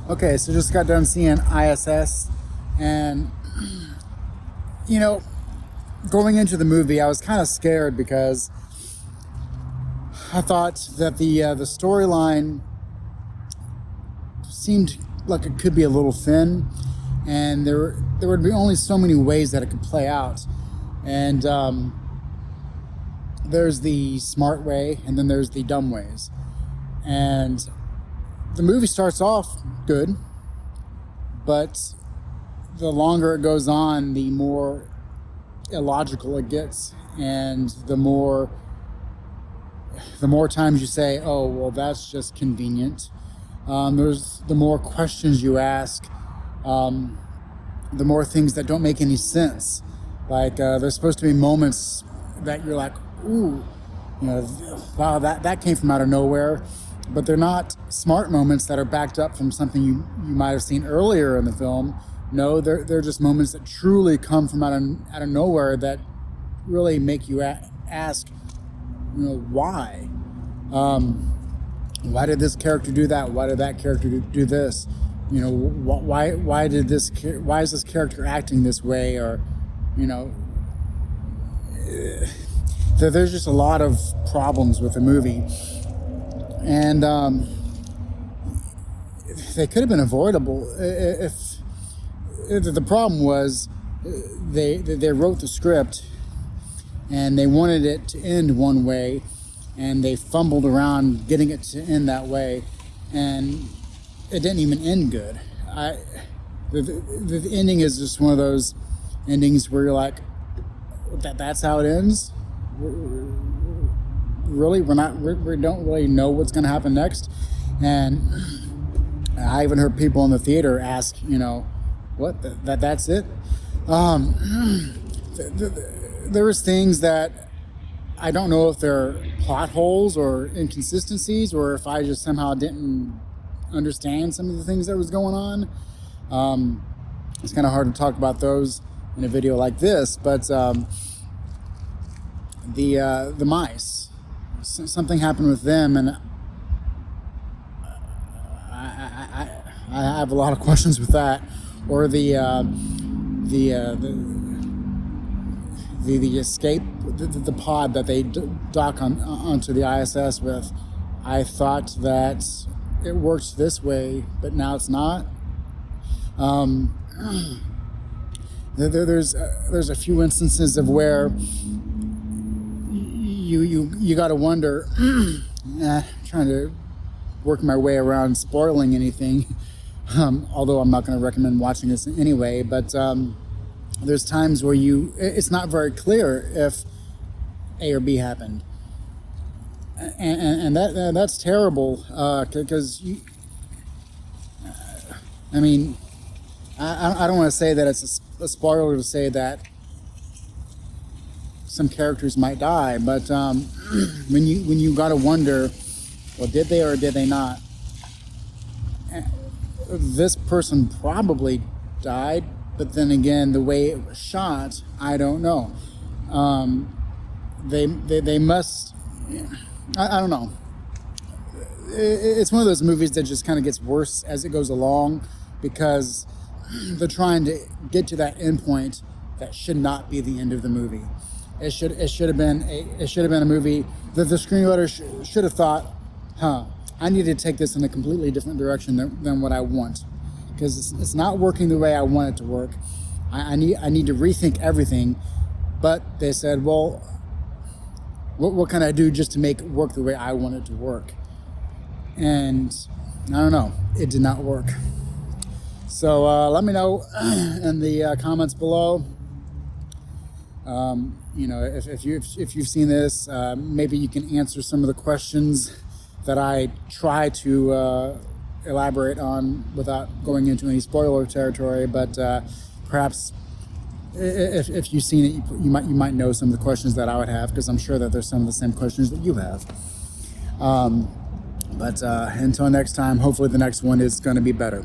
Okay, so just got done seeing I.S.S. and you know, going into the movie, I was kind of scared because I thought that the storyline seemed like it could be a little thin, and there would be only so many ways that it could play out, and there's the smart way, and then there's the dumb ways, and the movie starts off good, but the longer it goes on, the more illogical it gets, and the more times you say, "Oh, well, that's just convenient." There's the more questions you ask, the more things that don't make any sense. Like there's supposed to be moments that you're like, "Ooh, wow, that came from out of nowhere," but they're not smart moments that are backed up from something you might have seen earlier in the film. No, they're just moments that truly come from out of nowhere that really make you ask, why? Why did this character do that? Why did that character do this? Why is this character acting this way? Or, there's just a lot of problems with the movie, and they could have been avoidable if the problem was they wrote the script and they wanted it to end one way, and they fumbled around getting it to end that way, and it didn't even end good. The ending is just one of those endings where you're like, that's how it ends? Really? We don't really know what's going to happen next? And I even heard people in the theater ask, what? That's it? There was things that I don't know if they're plot holes or inconsistencies, or if I just somehow didn't understand some of the things that was going on. It's kind of hard to talk about those in a video like this, but the mice, something happened with them, and I have a lot of questions with that. Or the escape, the pod that they dock onto the I.S.S. with. I thought that it worked this way, but now it's not. There's a few instances of where you got to wonder. Trying to work my way around spoiling anything, although I'm not going to recommend watching this anyway. But there's times where it's not very clear if A or B happened, and that's terrible, because I mean, I don't want to say that it's a spoiler to say that some characters might die, but when you got to wonder, well, did they or did they not? This person probably died, but then again, the way it was shot, I don't know. They must. I don't know. It's one of those movies that just kind of gets worse as it goes along, because they're trying to get to that end point that should not be the end of the movie. It should have been a movie that the screenwriter should have thought, I need to take this in a completely different direction than what I want, because it's not working the way I want it to work. I need to rethink everything. But they said, well, what can I do just to make it work the way I want it to work? And I don't know, it did not work. So let me know in the comments below. If you've seen this, maybe you can answer some of the questions that I try to elaborate on without going into any spoiler territory. But perhaps if you've seen it, you might know some of the questions that I would have, because I'm sure that there's some of the same questions that you have. But until next time, hopefully the next one is going to be better.